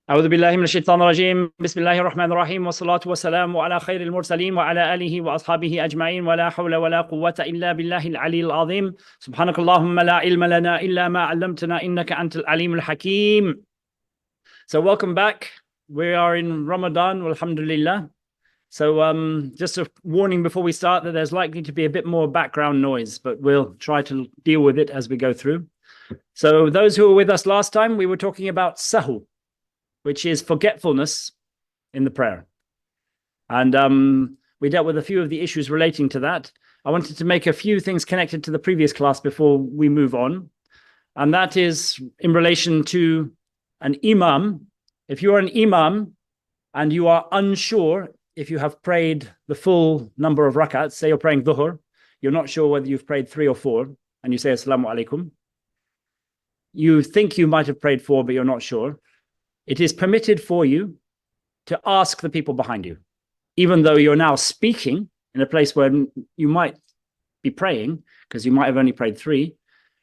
أعوذ بالله من الشيطان الرجيم بسم الله الرحمن الرحيم والصلاة والسلام على خير المرسلين وعلى آله وأصحابه أجمعين ولا حول ولا قوة إلا بالله العلي العظيم سبحانك اللهم لا علم لنا إلا ما علمتنا إنك أنت العليم الحكيم. So welcome back. We are in Ramadan, alhamdulillah. So just a warning before we start that there's likely to be a bit more background noise, but we'll try to deal with it as we go through. So those who were with us last time, we were talking about sahu, which is forgetfulness in the prayer. And we dealt with a few of the issues relating to that. I wanted to make a few things connected to the previous class before we move on. And that is in relation to an imam. If you are an imam and you are unsure if you have prayed the full number of rak'ats, say you're praying dhuhr, you're not sure whether you've prayed 3 or 4, and you say assalamu alaikum. You think you might have prayed 4, but you're not sure. It is permitted for you to ask the people behind you, even though you're now speaking in a place where you might be praying, because you might have only prayed 3.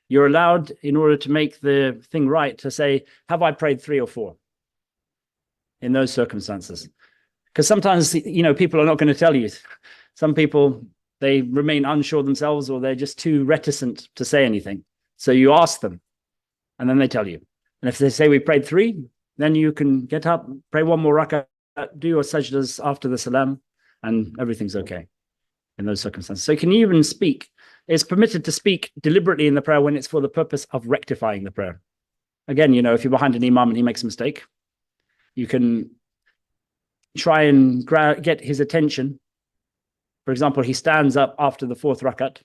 You're allowed, in order to make the thing right, to say, have I prayed 3 or 4? In those circumstances. Because sometimes, people are not going to tell you. Some people, they remain unsure themselves, or they're just too reticent to say anything. So you ask them, and then they tell you. And if they say we prayed 3, then you can get up, pray 1 more rak'ah, do your sajdas after the salam, and everything's okay in those circumstances. So you can even speak. It's permitted to speak deliberately in the prayer when it's for the purpose of rectifying the prayer. Again, if you're behind an imam and he makes a mistake, you can try and get his attention. For example, he stands up after the 4th rakat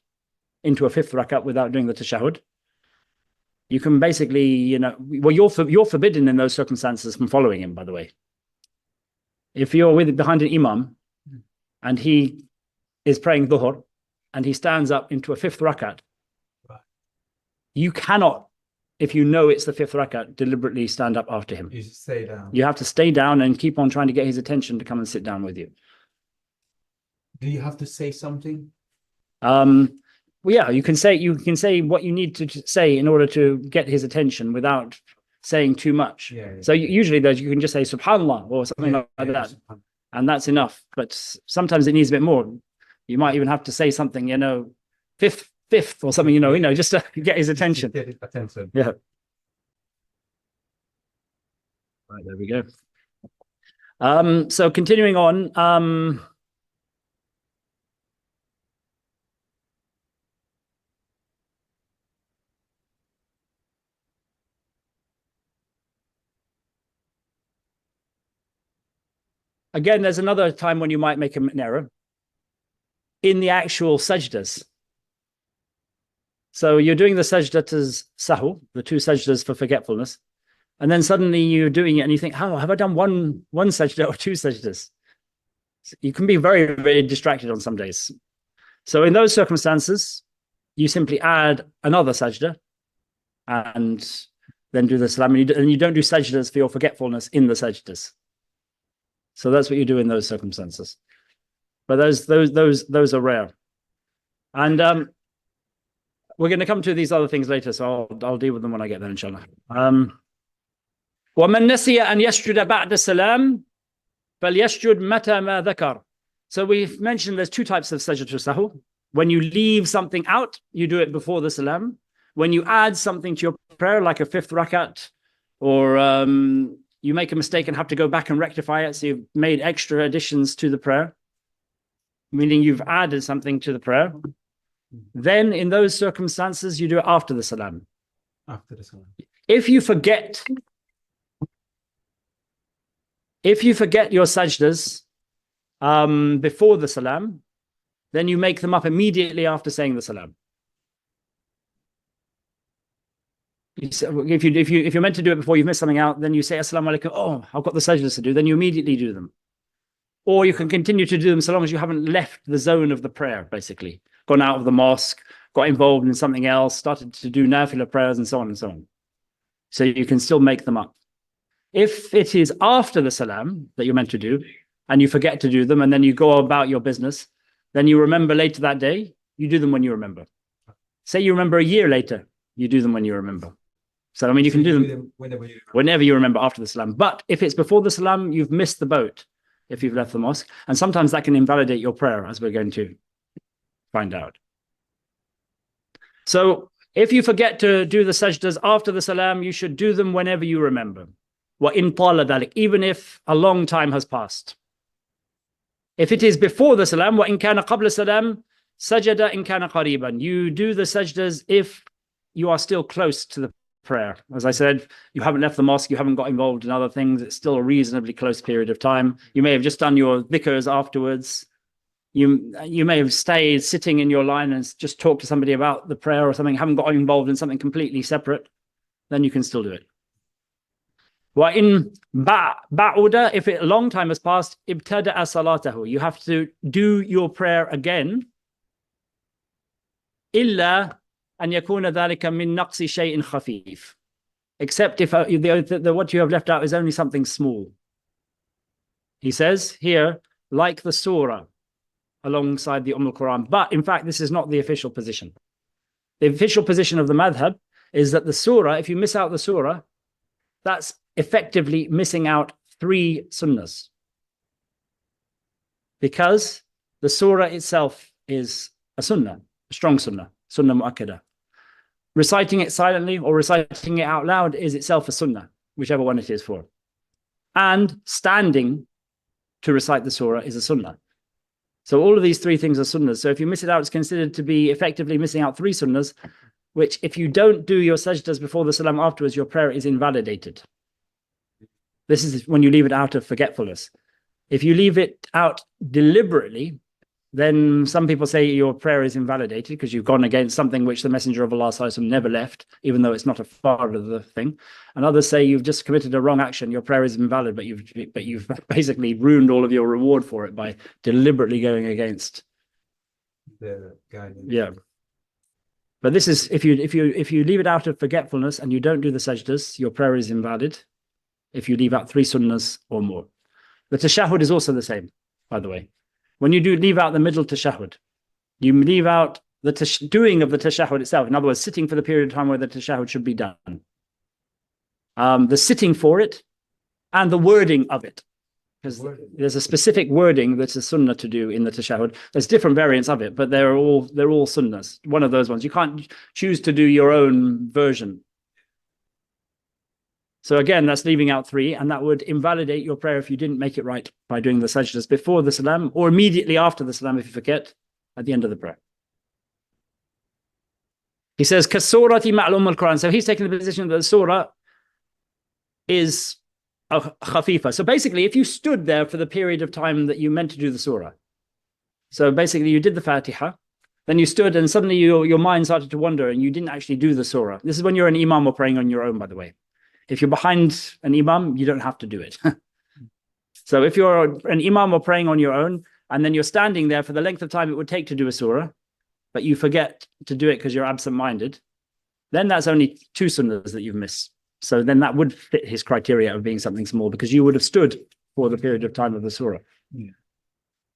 into a 5th rakat without doing the tashahhud. You can basically, you're forbidden in those circumstances from following him, by the way. If you're behind an imam and he is praying dhuhr and he stands up into a 5th rakat, you cannot, if you know it's the 5th rakat, deliberately stand up after him. You stay down. You have to stay down and keep on trying to get his attention to come and sit down with you. Do you have to say something? Well, yeah, you can say what you need to say in order to get his attention without saying too much. Yeah. So usually you can just say subhanallah or something like that, and that's enough. But sometimes it needs a bit more. You might even have to say something, fifth or something, just to get his attention. Get his attention. Yeah. Right, there we go. So continuing on, again, there's another time when you might make an error in the actual sajdas. So you're doing the sajdas sahu, the 2 sajdas for forgetfulness, and then suddenly you're doing it and you think, oh, have I done one sajda or 2 sajdas? You can be very, very distracted on some days. So in those circumstances, you simply add another sajda and then do the salam, and you don't do sajdas for your forgetfulness in the sajdas. So that's what you do in those circumstances. But those are rare. And we're going to come to these other things later, so I'll deal with them when I get there, inshallah. وَمَنْ نَسِيَ أَنْ يَسْجُدَ بَعْدَ السَّلَامِ فَلْيَسْجُدْ مَتَى مَا ذَكَرَ. So we've mentioned there's 2 types of sajda sahu. When you leave something out, you do it before the salam. When you add something to your prayer, like a 5th rakat, or you make a mistake and have to go back and rectify it, so you've made extra additions to the prayer, meaning you've added something to the prayer, then in those circumstances, you do it after the salam. After the salam. If you forget your sajdas before the salam, then you make them up immediately after saying the salam. If you're meant to do it before you've missed something out, then you say assalamu alaikum. Oh, I've got the sajdas to do. Then you immediately do them. Or you can continue to do them so long as you haven't left the zone of the prayer, basically. Gone out of the mosque, got involved in something else, started to do nafilah prayers and so on and so on. So you can still make them up. If it is after the salam that you're meant to do, and you forget to do them, and then you go about your business, then you remember later that day, you do them when you remember. Say you remember a year later, you do them when you remember. So, I mean, you can do them whenever you remember. after the salam. But if it's before the salam, you've missed the boat if you've left the mosque. And sometimes that can invalidate your prayer, as we're going to find out. So if you forget to do the sajdas after the salam, you should do them whenever you remember. وَإِن طَالَ ذَلِكَ, even if a long time has passed. If it is before the salam, وَإِن كَانَ قَبْلَ السَّلَامِ سَجَدَ إِن كَانَ قَرِيبًا, you do the sajdas if you are still close to the prayer. As I said, you haven't left the mosque, you haven't got involved in other things, it's still a reasonably close period of time. You may have just done your dhikrs afterwards. You may have stayed sitting in your line and just talked to somebody about the prayer or something, haven't got involved in something completely separate, then you can still do it. وَإِن بَعُدَ, if a long time has passed, ابْتَدَأَ صَلَاتَهُ, you have to do your prayer again. إِلَّا أَن يَكُونَ ذَلِكَ مِن نَقْصِ شَيْءٍ خَفِيفٍ, except if what you have left out is only something small. He says here, like the surah alongside the Quran. But in fact, this is not the official position. The official position of the madhab is that the surah, if you miss out the surah, that's effectively missing out 3 sunnahs. Because the surah itself is a sunnah, a strong sunnah, sunnah mu'akkadah. Reciting it silently or reciting it out loud is itself a sunnah, whichever one it is for. And standing to recite the surah is a sunnah. So all of these 3 things are sunnahs. So if you miss it out, it's considered to be effectively missing out 3 sunnahs, which if you don't do your sajdas before the salam afterwards, your prayer is invalidated. This is when you leave it out of forgetfulness. If you leave it out deliberately, then some people say your prayer is invalidated because you've gone against something which the Messenger of Allah never left, even though it's not a part of the thing. And others say you've just committed a wrong action, your prayer is invalid, but you've basically ruined all of your reward for it by deliberately going against the guidance. Yeah. But this is if you leave it out of forgetfulness and you don't do the sajdas, your prayer is invalid. If you leave out 3 sunnahs or more. The tashahhud is also the same, by the way. When you leave out the middle tashahhud, you leave out the doing of the tashahhud itself. In other words, sitting for the period of time where the tashahhud should be done. The sitting for it and the wording of it. Because there's a specific wording that's a sunnah to do in the tashahhud. There's different variants of it, but they're all sunnahs. One of those ones. You can't choose to do your own version. So again, that's leaving out 3, and that would invalidate your prayer if you didn't make it right by doing the sajdas before the salam or immediately after the salam if you forget at the end of the prayer. He says, Kasurati ma'lum al-Quran. So he's taking the position that the surah is a khafifa. So basically, if you stood there for the period of time that you meant to do the surah, so basically you did the Fatiha, then you stood and suddenly your mind started to wander and you didn't actually do the surah. This is when you're an imam or praying on your own, by the way. If you're behind an imam, you don't have to do it. So if you're an imam or praying on your own, and then you're standing there for the length of time it would take to do a surah, but you forget to do it because you're absent-minded, then that's only 2 sunnahs that you've missed. So then that would fit his criteria of being something small because you would have stood for the period of time of the surah. Yeah.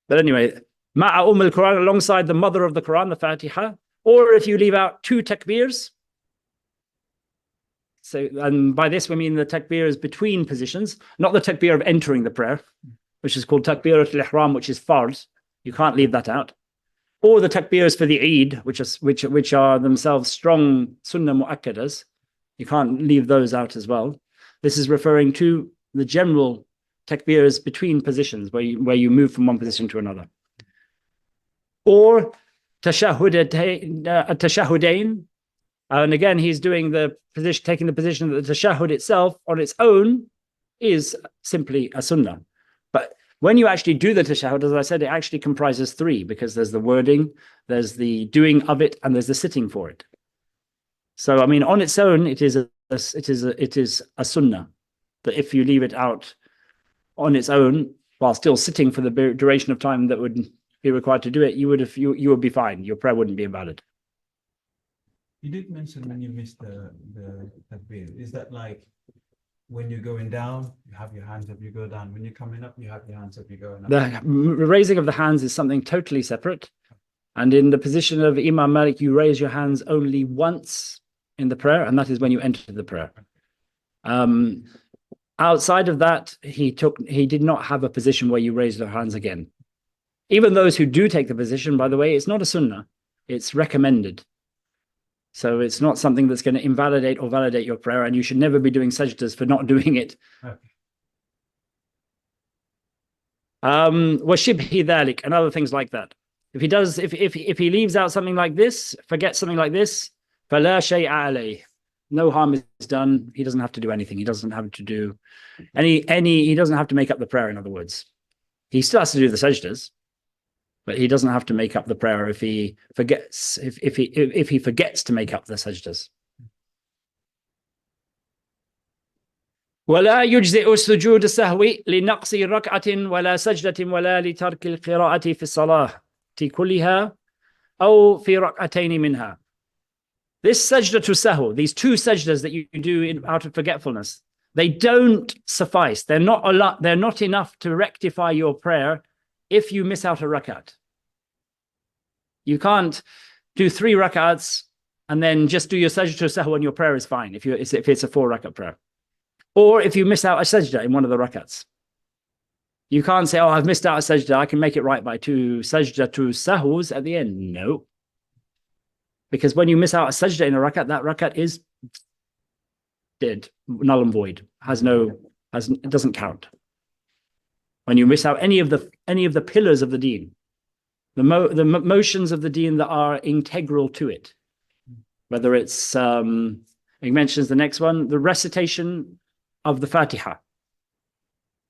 But anyway, ma'a al-Quran, alongside the mother of the Quran, the Fatiha, or if you leave out 2 takbirs. So, and by this we mean the takbir is between positions, not the takbir of entering the prayer, which is called takbirat al-ihram, which is fard. You can't leave that out. Or the takbirs for the Eid, which are themselves strong sunnah mu'akkadas. You can't leave those out as well. This is referring to the general takbirs between positions, where you move from one position to another. Or tashahudain. And again, he's doing the position, taking the position that the tashahhud itself on its own is simply a sunnah. But when you actually do the tashahhud, as I said, it actually comprises 3 because there's the wording, there's the doing of it, and there's the sitting for it. So, I mean, on its own, it is a sunnah. But if you leave it out on its own while still sitting for the duration of time that would be required to do it, you would be fine. Your prayer wouldn't be invalid. You did mention when you missed the takbir. Is that like when you're going down, you have your hands up, you go down. When you're coming up, you have your hands up, you go up. The raising of the hands is something totally separate. And in the position of Imam Malik, you raise your hands only once in the prayer, and that is when you enter the prayer. Outside of that, he did not have a position where you raise your hands again. Even those who do take the position, by the way, it's not a sunnah, it's recommended. So it's not something that's going to invalidate or validate your prayer, and you should never be doing sajdas for not doing it. وَشِبْهِ ذَلِكَ, and other things like that. If he does, if he leaves out something like this, forgets something like this, فَلَا شَيْءَ عَلَيْهِ, no harm is done. He doesn't have to do anything. He doesn't have to do he doesn't have to make up the prayer, in other words. He still has to do the sajdas, but he doesn't have to make up the prayer if he forgets, if he forgets to make up the sajdas. ولا يجزئ السجود السهوي لنقص ركعة ولا سجدة ولا لترك القراءة في الصلاة كلها أو في ركعتين منها. This sajda to sahu, these two sajdas that you do out of forgetfulness, they don't suffice. They're not enough to rectify your prayer if you miss out a rakat. You can't do 3 rakats and then just do your sajda to sahu and your prayer is fine if it's a 4 rakat prayer. Or if you miss out a sajda in one of the rakats. You can't say, oh, I've missed out a sajda, I can make it right by 2 sajda to sahus at the end. No. Because when you miss out a sajda in a rakat, that rakat is dead, null and void, it doesn't count. When you miss out any of the pillars of the deen, the motions of the deen that are integral to it, whether it's, he mentions the next one, the recitation of the Fatiha.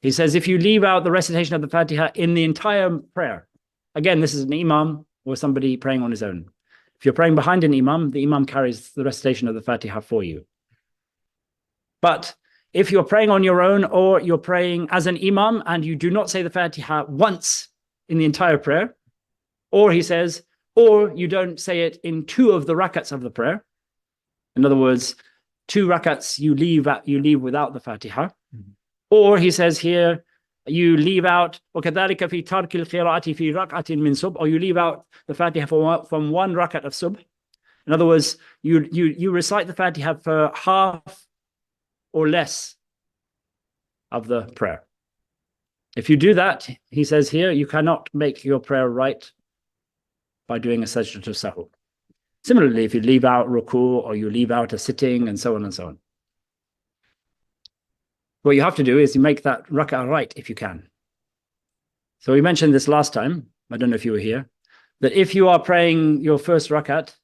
He says, if you leave out the recitation of the Fatiha in the entire prayer, again, this is an imam or somebody praying on his own. If you're praying behind an imam, the imam carries the recitation of the Fatiha for you. But if you're praying on your own or you're praying as an imam and you do not say the Fatiha once in the entire prayer, or he says, or you don't say it in 2 of the rakats of the prayer. In other words, 2 rakats you leave without the Fatiha. Or he says here, you leave out وَكَذَلِكَ فِي تَرْكِ الْقِرَاءَةِ فِي رَكْعَةٍ مِّن صُبْحٍ, or you leave out the Fatiha from 1 rakat of subh. In other words, you recite the Fatiha for half or less of the prayer. If you do that, he says here, you cannot make your prayer right by doing a sajda to sahu. Similarly, if you leave out ruku or you leave out a sitting and so on and so on. What you have to do is you make that rak'ah right if you can. So we mentioned this last time, I don't know if you were here, that if you are praying your first rakat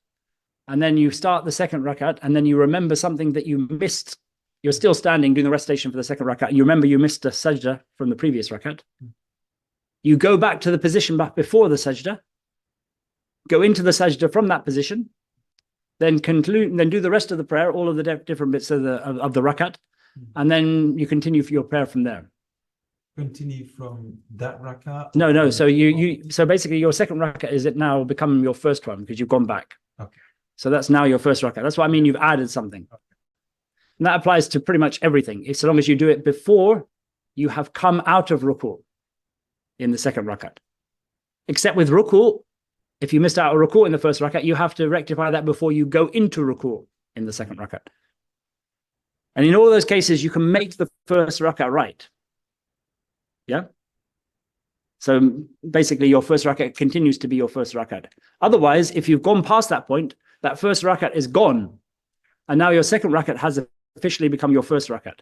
and then you start the second rakat and then you remember something that you missed, you're still standing doing the recitation for the second rakat, and you remember you missed a sajda from the previous rakat, you go back to the position back before the sajda, go into the sajda from that position, then conclude, then do the rest of the prayer, all of the different bits of the rakat, and then you continue for your prayer from there. Continue from that rakat? No. So basically, your second rakat is it now become your first one because you've gone back. Okay. So that's now your first rakat. That's what I mean. You've added something, and that applies to pretty much everything. It's so long as you do it before you have come out of ruku in the second rakat. Except with ruku, if you missed out a ruku in the first rakat, you have to rectify that before you go into ruku in the second rakat. And in all those cases, you can make the first rakat right. Yeah? So basically, your first rakat continues to be your first rakat. Otherwise, if you've gone past that point, that first rakat is gone. And now your second rakat has officially become your first rakat.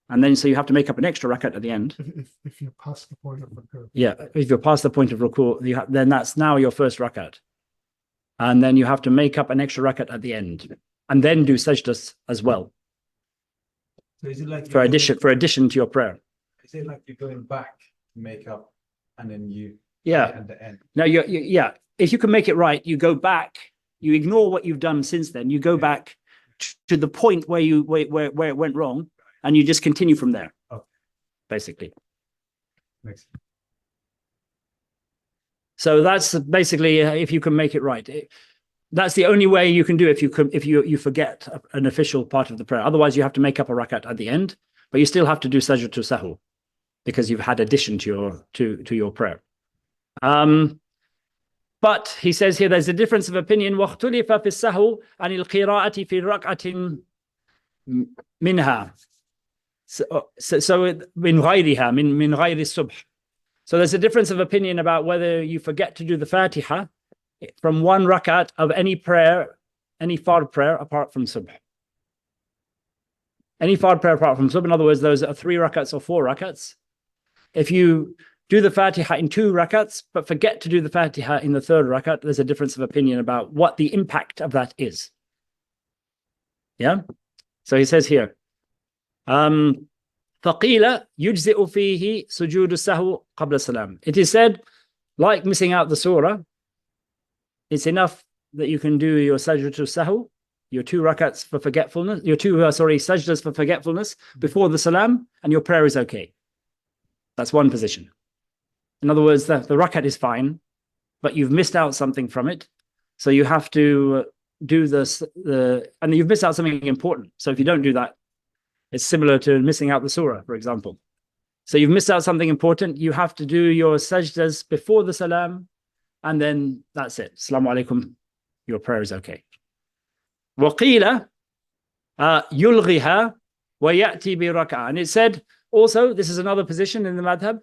And then, so you have to make up an extra rakat at the end. If you're past the point of ruku. Yeah, if you're past the point of ruku, then that's now your first rakat. And then you have to make up an extra rakat at the end. And then do sajdas as well. So is it like for addition to your prayer? Is it like you're going back to make up and then you at the end? No, yeah. If you can make it right, you go back, you ignore what you've done since then, you go back to the point where it went wrong, and you just continue from there. Okay. Basically. Makes sense. So that's basically if you can make it right. That's the only way you can do it if you forget an official part of the prayer. Otherwise, you have to make up a rakat at the end, but you still have to do sajda to sahu because you've had addition to your prayer. But he says here there's a difference of opinion. وَاخْتُلِفَ فِي السَّهْوِ عَنِ الْقِرَاءَةِ فِي رَكْعَةٍ مِنْهَا. So min ghayriha, min ghayri subh. So there's a difference of opinion about whether you forget to do the Fatiha from one rakat of any prayer, any fard prayer apart from subh. Any fard prayer apart from subh, in other words, those are 3 rakats or 4 rakats. If you do the Fatiha in 2 rakats, but forget to do the Fatiha in the 3rd rakat, there's a difference of opinion about what the impact of that is. Yeah? So he says here, فَقِيلَ يُجْزِئُ فِيهِ سُجُودُ السَّهْوِ قَبْلَ السَّلَامِ. It is said, like missing out the surah, it's enough that you can do your sajdatul sahw, your 2 rakats for forgetfulness, your 2 sajdas for forgetfulness before the salam, and your prayer is okay. That's one position. In other words, the rakat is fine, but you've missed out something from it. So you have to do and you've missed out something important. So if you don't do that, it's similar to missing out the surah, for example. So you've missed out something important. You have to do your sajdas before the salam, and then that's it. Assalamu alaikum. Your prayer is okay. وَقِيلَ يُلْغِهَا وَيَأْتِي بِرَكَعَةٍ. And it said also, this is another position in the madhab,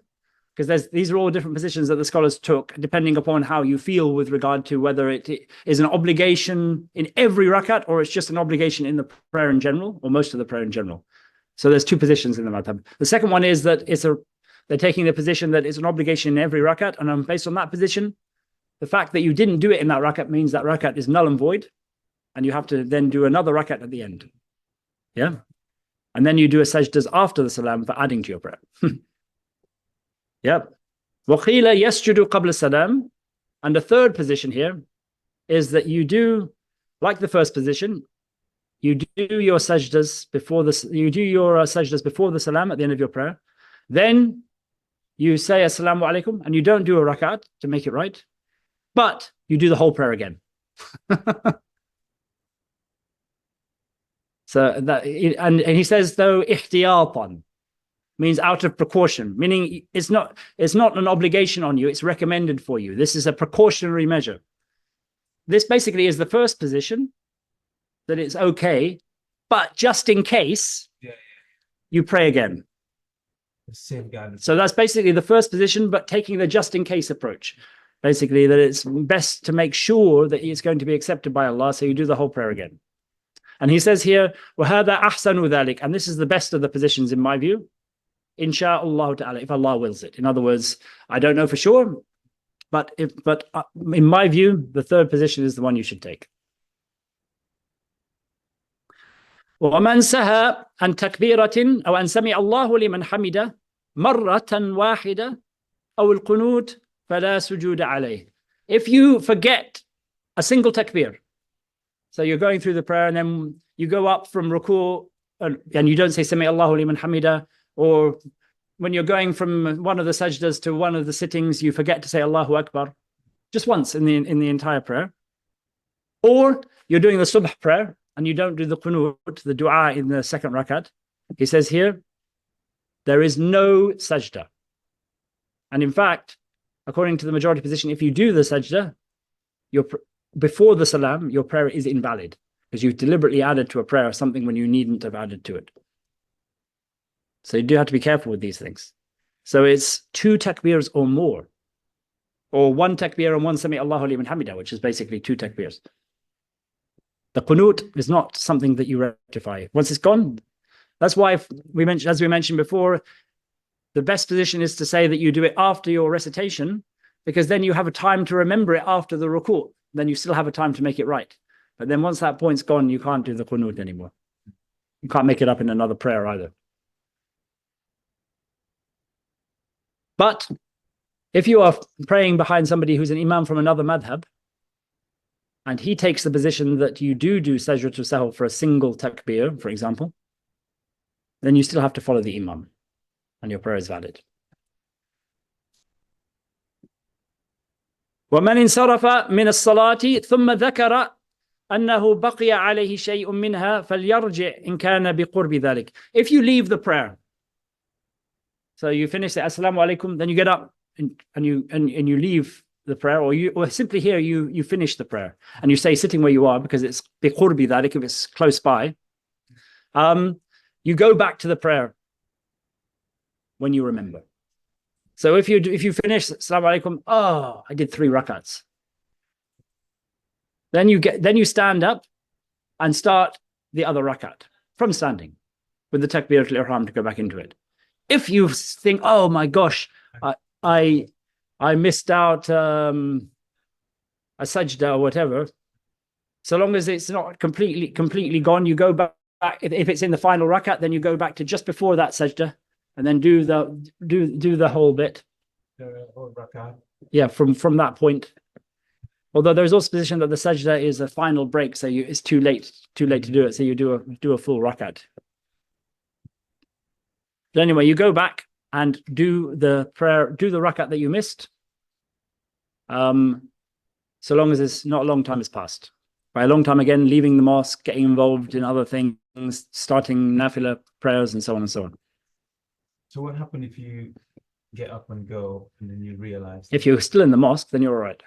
because these are all different positions that the scholars took, depending upon how you feel with regard to whether it is an obligation in every rakat, or it's just an obligation in the prayer in general, or most of the prayer in general. So there's 2 positions in the madhab. The second one is that they're taking the position that it's an obligation in every rakat, and based on that position, the fact that you didn't do it in that rakat means that rakat is null and void, and you have to then do another rakat at the end. Yeah? And then you do a sajdas after the salam for adding to your prayer. Yep. وَقِيلَ يَسْجُدُ قَبْلَ السَّلَامِ. And the third position here is that you do, like the first position, you do your sajdas before the salam at the end of your prayer. Then you say assalamu alaikum, and you don't do a rakat to make it right, but you do the whole prayer again. So that, and he says though ihtiyatan, means out of precaution, meaning it's not an obligation on you, it's recommended for you. This is a precautionary measure. This basically is the first position, that it's okay, but just in case, you pray again. So that's basically the first position, but taking the just in case approach. Basically, that it's best to make sure that it's going to be accepted by Allah, so you do the whole prayer again. And he says here, وَهَذَا أَحْسَنُ ذَلِكَ. And this is the best of the positions in my view. Insha'Allah ta'ala, if Allah wills it. In other words, I don't know for sure, but in my view, the third position is the one you should take. وَمَنْ سَهَى عَنْ تَكْبِيرَةٍ أَوْ أَنْ سَمِعَ اللَّهُ لِمَنْ حَمِدَهُ مَرَّةً وَاحِدَةً أَوْ الْقُنُوتِ فَلَا سُجُودَ عَلَيْهِ. If you forget a single takbir, so you're going through the prayer and then you go up from ruku' and you don't say Sami Allahu liman hamida, or when you're going from one of the sajdas to one of the sittings, you forget to say Allahu Akbar just once in the entire prayer, or you're doing the subh prayer and you don't do the qunut, the dua in the second rakat. He says here, there is no sajda. And in fact, according to the majority position, if you do the sajda, before the salam, your prayer is invalid, because you've deliberately added to a prayer something when you needn't have added to it. So you do have to be careful with these things. So it's 2 takbirs or more, or 1 takbir and 1 Sami Allahu liman hamida, which is basically 2 takbirs. The qunut is not something that you rectify. Once it's gone, that's why as we mentioned before, the best position is to say that you do it after your recitation, because then you have a time to remember it after the ruku'. Then you still have a time to make it right. But then once that point's gone, you can't do the qunut anymore. You can't make it up in another prayer either. But if you are praying behind somebody who's an imam from another madhab, and he takes the position that you do sajdatul sahw for a single takbir, for example, then you still have to follow the imam, and your prayer is valid. وَمَنْ انصرف من الصلاة ثم ذكر أنه بقي عليه شيء منها فليرجع إن كان بقرب ذلك. If you leave the prayer, so you finish the Assalamu alaikum, then you get up and you leave the prayer, or simply here you finish the prayer and you say sitting where you are because it's biqurbi dhalik, if it's close by, you go back to the prayer when you remember. So if you finish Assalamu alaikum, oh, I did 3 rakats. Then you stand up and start the other rakat from standing with the takbiratul ihram to go back into it. If you think, oh my gosh, I missed out a sajda or whatever, so long as it's not completely gone, you go back. If it's in the final rakat, then you go back to just before that sajda and then do the whole bit. The whole rakat. Yeah, from that point. Although there's also a position that the sajda is a final break, so it's too late to do it. So you do a full rakat. But anyway, you go back and do the prayer, do the rakat that you missed. So long as it's not a long time has passed. By a long time, again, leaving the mosque, getting involved in other things, starting nafila prayers, and so on and so on. So what happened if you get up and go and then you realize? If you're still in the mosque, then you're all right.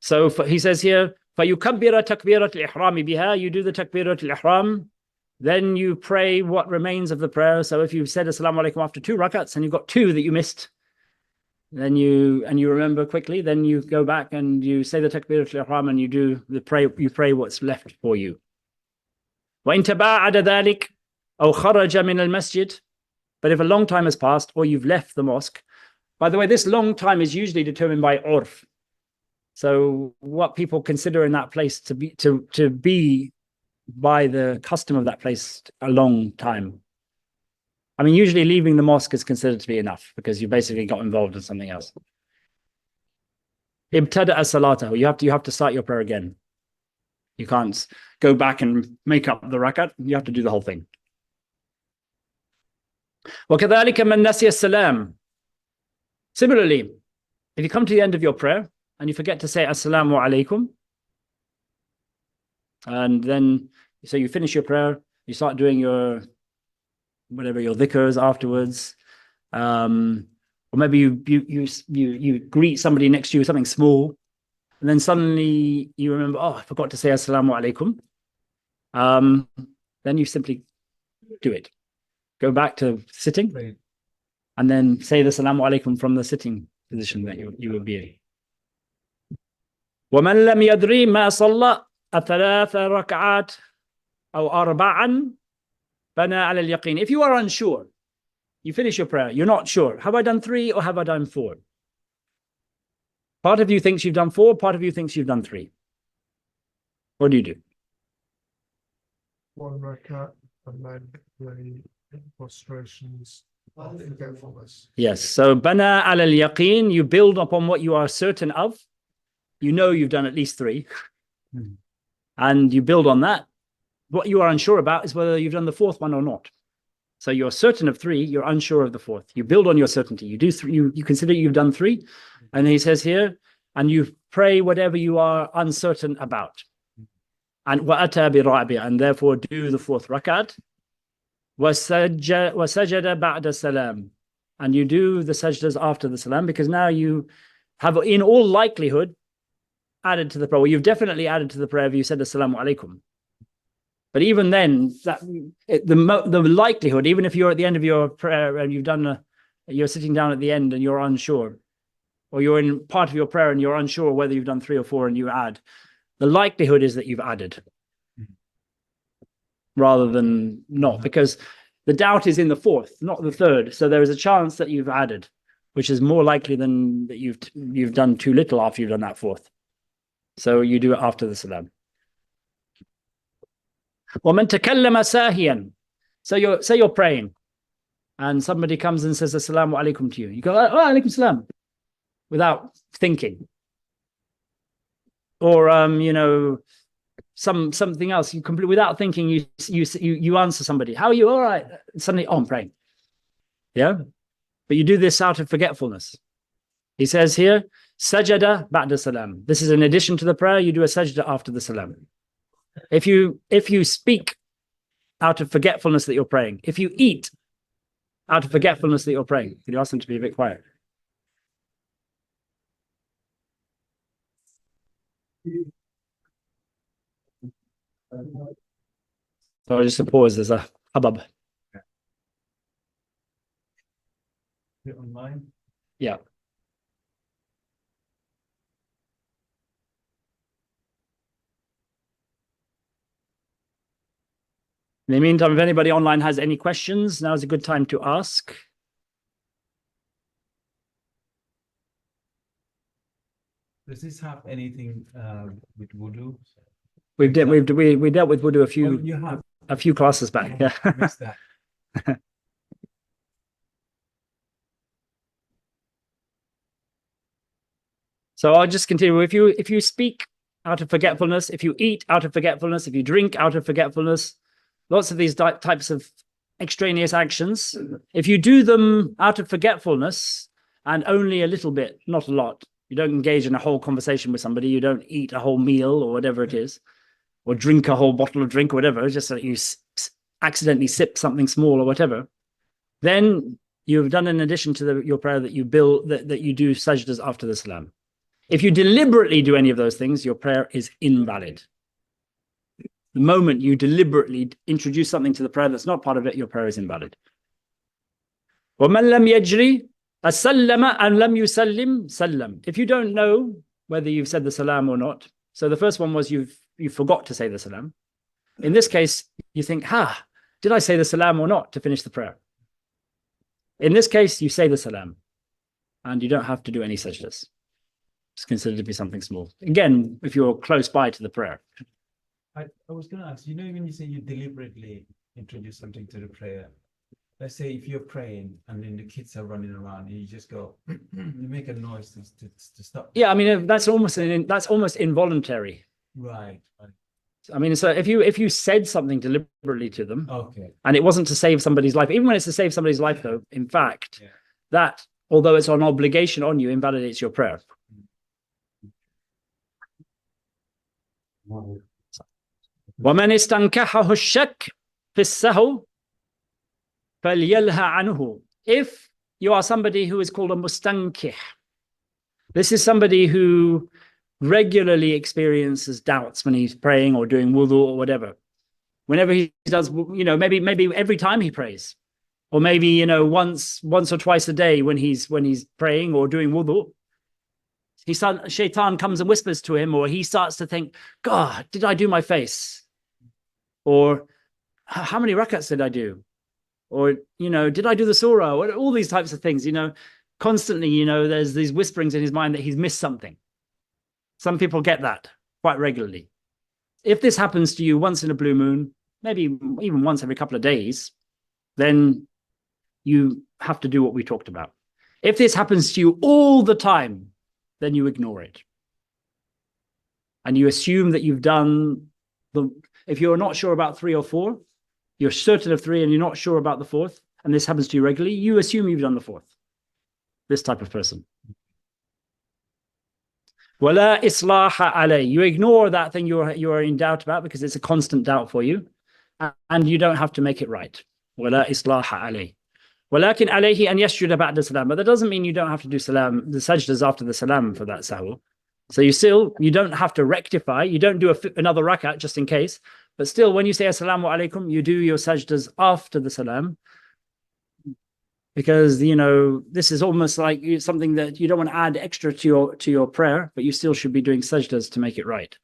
So he says here, فَيُكَبِّرَ تَكْبِيرَةِ الْإِحْرَامِ بِهَا, you do the takbiratul ihram, then you pray what remains of the prayer. So if you said Assalamu alaikum after 2 rakats and you've got 2 that you missed, then you remember quickly, then you go back and you say the takbiratul ihram and you pray what's left for you. وَإِن تَبَاعَدَ ذَلِكَ أَوْ خَرَجَ مِنَ الْمَسْجِدِ, but if a long time has passed or you've left the mosque, by the way, this long time is usually determined by urf. So what people consider in that place to be by the custom of that place a long time. I mean, usually leaving the mosque is considered to be enough because you basically got involved in something else. Ibtada as-salatahu, you have to start your prayer again. You can't go back and make up the rakat. You have to do the whole thing. وَكَذَلِكَ مَنْ نَسِيَ السَّلَامِ. Similarly, if you come to the end of your prayer and you forget to say Assalamu alaikum, and then so you finish your prayer, you start doing your whatever your dhikrs afterwards, or maybe you greet somebody next to you, something small, and then suddenly you remember, oh, I forgot to say Assalamu alaikum. Then you simply do it. Go back to sitting, Right. and then say the Assalamu alaikum from the sitting position that you will be in. وَمَنْ لَمْ يَدْرِي مَا صَلَّى الثَّلَاثَ رَكْعَاتٍ أَوْ أَرْبَعًا بَنَى عَلَى الْيَقِينِ. If you are unsure, you finish your prayer, you're not sure. Have I done 3 or have I done 4? Part of you thinks you've done 4, part of you thinks you've done 3. What do you do? 1 rakat and then the prostrations and forgetfulness. Yes, so bana ala al-yaqeen, you build upon what you are certain of. You know you've done at least 3. And you build on that. What you are unsure about is whether you've done the 4th one or not. So you're certain of 3, you're unsure of the 4th. You build on your certainty. You do 3, you consider you've done 3. And he says here, and you pray whatever you are uncertain about. And وَأَتَى بِرَعْبِهِ, and therefore do the 4th rakat. وَسَجَدَ بَعْدَ salam, and you do the sajdas after the salam, because now you have in all likelihood added to the prayer. Well, you've definitely added to the prayer if you said Assalamu alaikum. But even then, the likelihood, even if you're at the end of your prayer and you're sitting down at the end and you're unsure, or you're in part of your prayer and you're unsure whether you've done 3 or 4 and you add, the likelihood is that you've added rather than not, because the doubt is in the 4th, not the 3rd. So there is a chance that you've added, which is more likely than that you've done too little after you've done that 4th. So you do it after the salam. وَمَنْ تَكَلَّمَ سَاهِيًا. So you're praying and somebody comes and says Assalamu alaikum to you. You go, oh, alaikum salam, without thinking. Or something else, you completely without thinking, you answer somebody, how are you? All right. Suddenly, oh, I'm praying. Yeah, but you do this out of forgetfulness. He says here, sajada ba'da salam. This is in addition to the prayer. You do a sajda after the salam. If you speak out of forgetfulness that you're praying, if you eat out of forgetfulness that you're praying, can you ask them to be a bit quiet? So just a pause, there's a hubbub. Online. Yeah. In the meantime, if anybody online has any questions, now is a good time to ask. Does this have anything with wudu? We dealt with wudu Oh, you have. a few classes back. Yeah. I missed that. So I'll just continue. If you speak out of forgetfulness, if you eat out of forgetfulness, if you drink out of forgetfulness, lots of these types of extraneous actions, if you do them out of forgetfulness and only a little bit, not a lot, you don't engage in a whole conversation with somebody, you don't eat a whole meal or whatever it is, or drink a whole bottle of drink or whatever, just that you accidentally sip something small or whatever, then you've done in addition to your prayer that you build that you do sajdas after the salam. If you deliberately do any of those things, your prayer is invalid. The moment you deliberately introduce something to the prayer that's not part of it, your prayer is invalid. وَمَنْ لَمْ يَجْرِ أَسَلَّمَ أَنْ لَمْ يُسَلِّمْ سَلَّمْ. If you don't know whether you've said the salam or not, so the first one was you forgot to say the salam. In this case, you think, did I say the salam or not to finish the prayer? In this case, you say the salam and you don't have to do any sajdas. It's considered to be something small. Again, if you're close by to the prayer. I was going to ask, when you say you deliberately introduce something to the prayer, let's say if you're praying and then the kids are running around and you just go, you make a noise to stop. Yeah, I mean, that's almost involuntary. Right. I mean, so if you said something deliberately to them, okay, and it wasn't to save somebody's life, even when it's to save somebody's life, though, in fact, that, although it's an obligation on you, invalidates your prayer. ومن استنكحه الشك في السهو فليلها عنه. If you are somebody who is called a mustankih, this is somebody who regularly experiences doubts when he's praying or doing wudu or whatever. Whenever he does, maybe every time he prays, or maybe once or twice a day when he's praying or doing wudu, shaitan comes and whispers to him, or he starts to think, God, did I do my face? Or how many rakats did I do? Or, did I do the surah? Or all these types of things, constantly, there's these whisperings in his mind that he's missed something. Some people get that quite regularly. If this happens to you once in a blue moon, maybe even once every couple of days, then you have to do what we talked about. If this happens to you all the time, then you ignore it. And you assume that you've done if you're not sure about 3 or 4, you're certain of 3 and you're not sure about the 4th, and this happens to you regularly, you assume you've done the 4th. This type of person. وَلَا إِصْلَاحَ عَلَيْهِ. You ignore that thing you are in doubt about because it's a constant doubt for you, and you don't have to make it right. وَلَا إِصْلَاحَ عَلَيْهِ. وَلَكِنْ عَلَيْهِ أَنْ يَسْجُدَ بَعْدَ السَّلَامِ. But that doesn't mean you don't have to do the sajdas after the salam for that sahur. So you don't have to rectify, you don't do another rakat just in case, but still when you say assalamu alaikum, you do your sajdas after the salam, because this is almost like something that you don't want to add extra to your prayer, but you still should be doing sajdas to make it right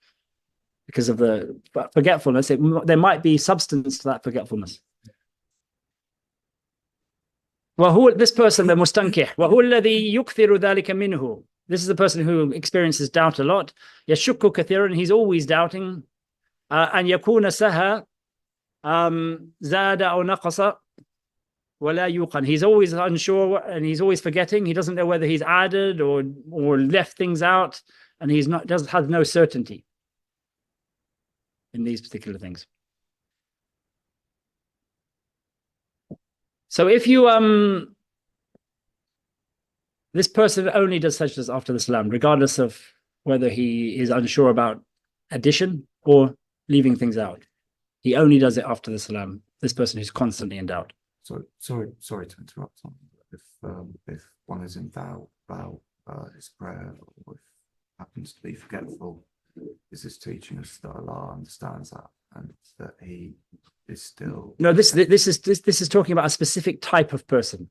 because of the forgetfulness. There might be substance to that forgetfulness. This person, the mustankih, وَهُوَ الَّذِي يُكْثِرُ ذَلِكَ مِنْهُ. This is the person who experiences doubt a lot. يَشُكُّ كَثِيرًا. He's always doubting. أَنْ يَكُونَ سَهَى زَادَ أَوْ نَقَصَ وَلَا يُوقَنْ. He's always unsure and he's always forgetting. He doesn't know whether he's added or left things out, and has no certainty in these particular things. So if you this person only does sajdas after the salam, regardless of whether he is unsure about addition or leaving things out. He only does it after the salam. This person who's constantly in doubt. So sorry to interrupt. If one is in doubt about his prayer, or if happens to be forgetful, is this teaching us that Allah understands that and that He is still? No, this is talking about a specific type of person.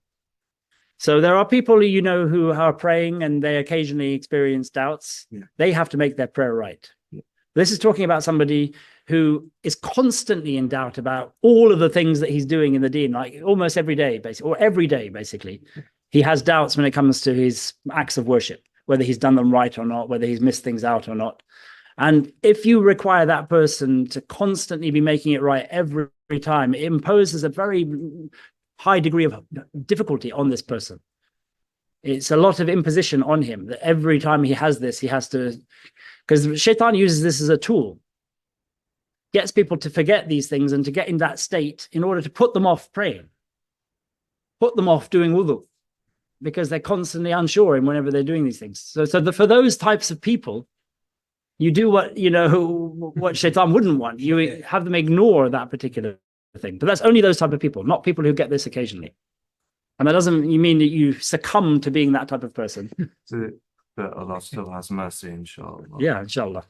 So there are people who are praying and they occasionally experience doubts. Yeah. They have to make their prayer right. Yeah. This is talking about somebody who is constantly in doubt about all of the things that he's doing in the deen, like almost every day, basically, or every day, basically. He has doubts when it comes to his acts of worship, whether he's done them right or not, whether he's missed things out or not. And if you require that person to constantly be making it right every time, it imposes a very high degree of difficulty on this person. It's a lot of imposition on him that every time he has this, he has to, because Shaitan uses this as a tool, gets people to forget these things and to get in that state in order to put them off praying, put them off doing wudu, because they're constantly unsure in whenever they're doing these things. So for those types of people, you do what Shaitan wouldn't want. You have them ignore that particular thing. But that's only those type of people, not people who get this occasionally. And that doesn't mean that you succumb to being that type of person. So that Allah still has mercy, inshallah. Yeah, inshallah.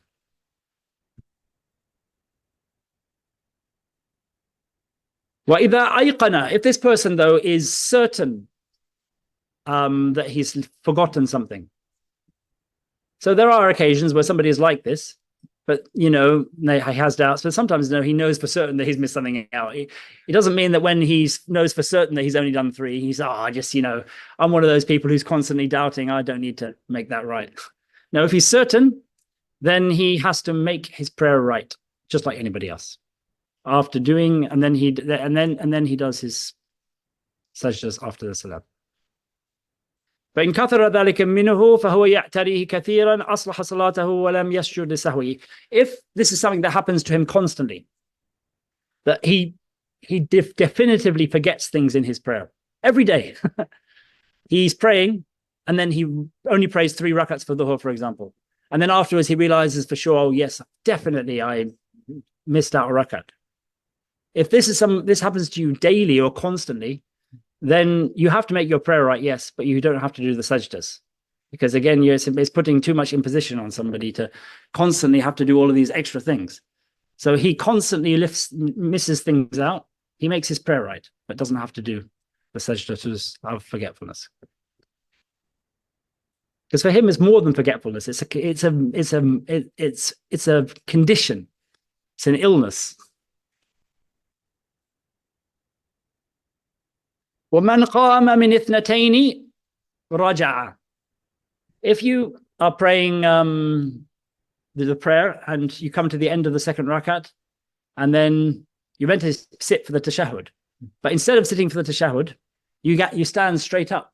وَإِذَا أَيْقَنَ, if this person, though, is certain that he's forgotten something. So there are occasions where somebody is like this, but, he has doubts, but sometimes, he knows for certain that he's missed something out. It doesn't mean that when he knows for certain that he's only done 3, he's, I'm one of those people who's constantly doubting, I don't need to make that right. No, if he's certain, then he has to make his prayer right, just like anybody else. After doing, and then he does his sajdas after the salam. فإن كثر ذلك منه فهو يعتريه كثيرا أصلح صلاته ولم يسجد لسهوه. If this is something that happens to him constantly, that he definitively forgets things in his prayer every day. He's praying and then he only prays 3 rakats for dhuhr, for example, and then afterwards he realizes for sure, oh yes, definitely I missed out a rakat. If this happens to you daily or constantly, then you have to make your prayer right, yes, but you don't have to do the sajdas. Because again, it's putting too much imposition on somebody to constantly have to do all of these extra things. So he constantly misses things out. He makes his prayer right, but doesn't have to do the sajdas of forgetfulness. Because for him, it's more than forgetfulness. It's a condition. It's an illness. وَمَنْ قَامَ مِنْ إِثْنَتَيْنِ رَجَعَ. If you are praying the prayer and you come to the end of the second rakat, and then you meant to sit for the tashahhud, but instead of sitting for the tashahhud, you stand straight up.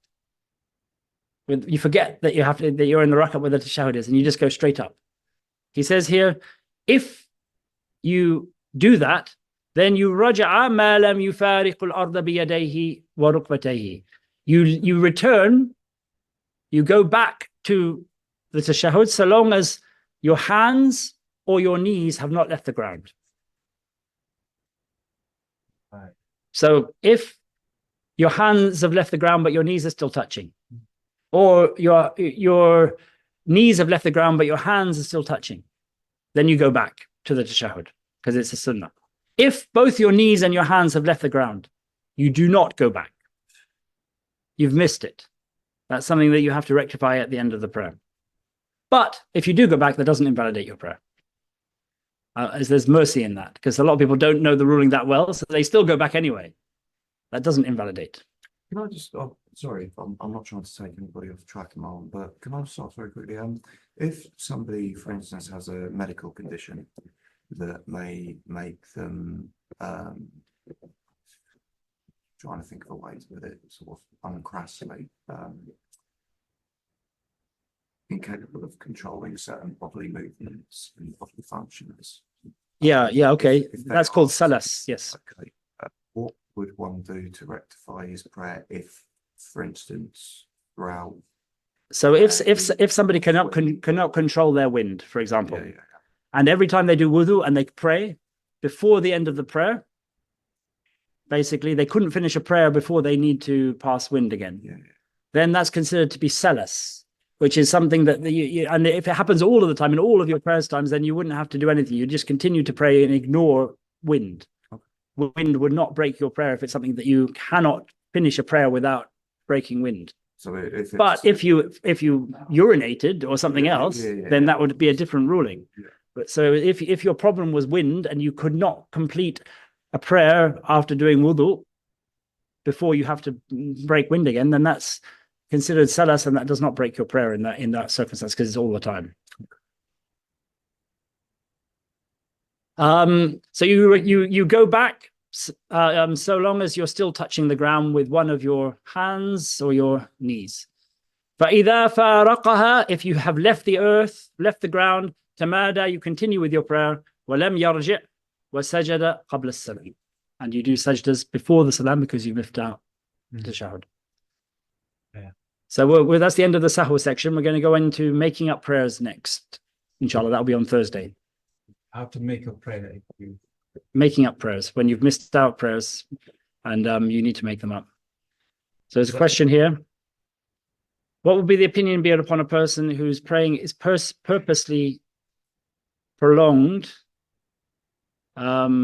You forget that you're in the rakat where the tashahhud is, and you just go straight up. He says here, if you do that, then you raja'a ma lam yufariqul arda biyadayhi wa rukbatayhi. You return, you go back to the tashahhud so long as your hands or your knees have not left the ground. Right. So if your hands have left the ground but your knees are still touching, or your knees have left the ground but your hands are still touching, then you go back to the tashahhud because it's a sunnah. If both your knees and your hands have left the ground, you do not go back. You've missed it. That's something that you have to rectify at the end of the prayer. But if you do go back, that doesn't invalidate your prayer. As there's mercy in that, because a lot of people don't know the ruling that well, so they still go back anyway. That doesn't invalidate. Can I just, sorry, I'm not trying to take anybody off track, Marlon, but can I just ask very quickly, if somebody, for instance, has a medical condition that may make them, trying to think of a way to put it sort of uncrassly, incapable of controlling certain bodily movements and bodily functions. Yeah, okay. That's called salas, yes. Okay. What would one do to rectify his prayer if, for instance, throughout? So if somebody cannot control their wind, for example, Yeah. and every time they do wudu and they pray, before the end of the prayer, basically they couldn't finish a prayer before they need to pass wind again. Yeah. Then that's considered to be salas. which is something that and if it happens all of the time in all of your prayers times, then you wouldn't have to do anything. You just continue to pray and ignore wind. Wind would not break your prayer if it's something that you cannot finish a prayer without breaking wind. So if But if you urinated or something else, then that would be a different ruling. Yeah. But so if your problem was wind and you could not complete a prayer after doing wudu before you have to break wind again, then that's considered salas, and that does not break your prayer in that circumstance because it's all the time. So you go back so long as you're still touching the ground with one of your hands or your knees. فَإِذَا فَارَقَهَا, if you have left the earth, left the ground, tamada, you continue with your prayer. وَلَمْ يَرْجِعْ وَسَجَدَ قَبْلَ السَّلَامِ, and you do sajdas before the salam because you've lifted out the shahud. Yeah. So that's the end of the sahwa section. We're going to go into making up prayers next. Inshallah, that'll be on Thursday. How to make a prayer if you Making up prayers when you've missed out prayers and you need to make them up. So there's a question here. What would be the opinion be upon a person whose praying is purposely prolonged? I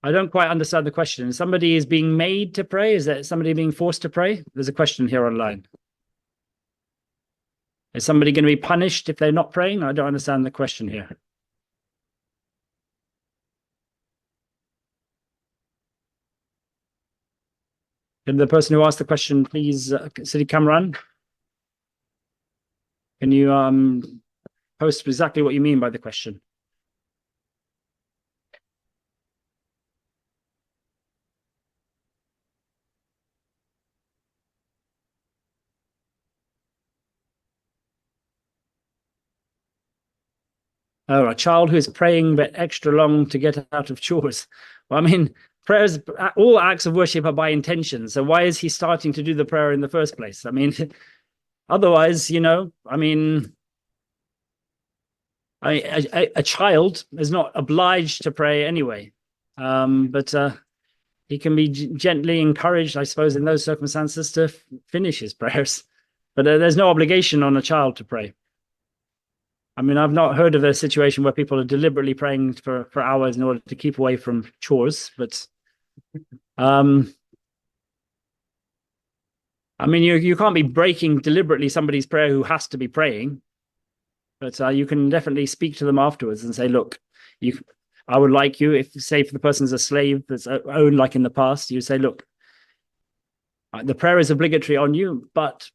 don't quite understand the question. Somebody is being made to pray? Is that somebody being forced to pray? There's a question here online. Is somebody going to be punished if they're not praying? I don't understand the question here. Can the person who asked the question please, Sidi Kamran? Can you post exactly what you mean by the question? Oh, a child who is praying but extra long to get out of chores. Well, I mean, prayers, all acts of worship are by intention. So why is he starting to do the prayer in the first place? I mean, otherwise, I mean, a child is not obliged to pray anyway. But he can be gently encouraged, I suppose, in those circumstances to finish his prayers. But there's no obligation on a child to pray. I mean, I've not heard of a situation where people are deliberately praying for hours in order to keep away from chores, but I mean, you can't be breaking deliberately somebody's prayer who has to be praying, but you can definitely speak to them afterwards and say, look, I would like you, if say if the person's a slave that's owned like in the past, you say, look, the prayer is obligatory on you, but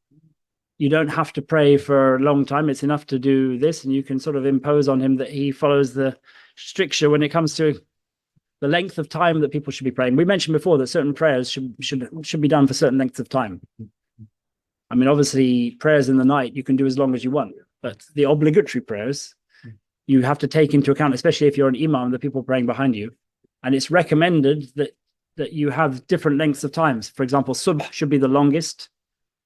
you don't have to pray for a long time. It's enough to do this, and you can sort of impose on him that he follows the stricture when it comes to the length of time that people should be praying. We mentioned before that certain prayers should be done for certain lengths of time. I mean, obviously, prayers in the night you can do as long as you want, but the obligatory prayers you have to take into account, especially if you're an imam, the people praying behind you, and it's recommended that you have different lengths of times. For example, subh should be the longest,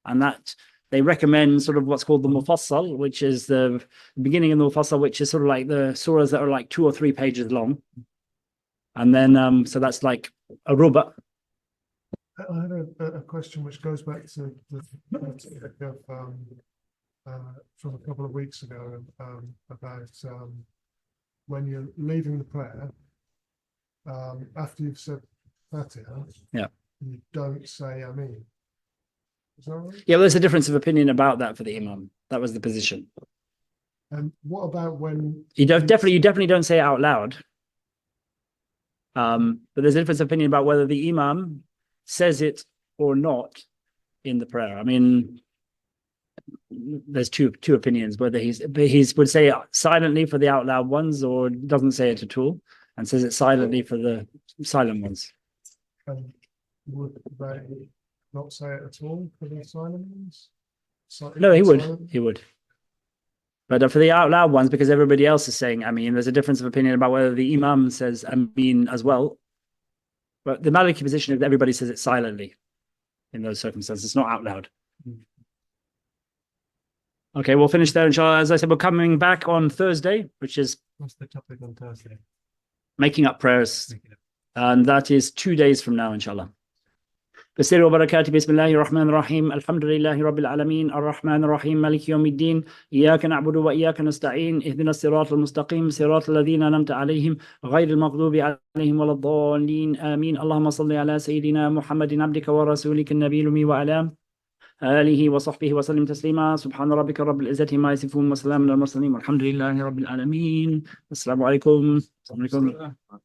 and that they recommend sort of what's called the mufassal, which is the beginning of the mufassal, which is sort of like the surahs that are like 2 or 3 pages long. And then, so that's like a ruba. I had a question which goes back to the from a couple of weeks ago about when you're leaving the prayer, after you've said Fatiha, you don't say Ameen. Is that right? Yeah, well, there's a difference of opinion about that for the imam. That was the position. And what about when You definitely don't say it out loud. But there's a difference of opinion about whether the imam says it or not in the prayer. I mean, there's two opinions, whether he would say it silently for the out loud ones or doesn't say it at all and says it silently for the silent ones. And would they not say it at all for the silent ones? No, he would. But for the out loud ones, because everybody else is saying Ameen, there's a difference of opinion about whether the imam says Ameen as well. But the Maliki position is that everybody says it silently in those circumstances. It's not out loud. Okay, we'll finish there, inshallah. As I said, we're coming back on Thursday, which is what's the topic on Thursday? making up prayers. And that is 2 days from now, inshallah. بالسر وبركاته. بسم الله الرحمن الرحيم. الحمد لله رب العالمين الرحمن الرحيم مالك يوم الدين. إياك نعبد وإياك نستعين. اهدنا الصراط المستقيم صراط الذين أنعمت عليهم غير المغضوب عليهم ولا الضالين آمين. اللهم صل على سيدنا محمد عبدك ورسولك النبي الأمي وعلى آله وصحبه وسلم تسليما. سبحان ربك رب العزة ما يصفون وسلام على المرسلين والحمد لله رب العالمين. السلام عليكم. السلام عليكم.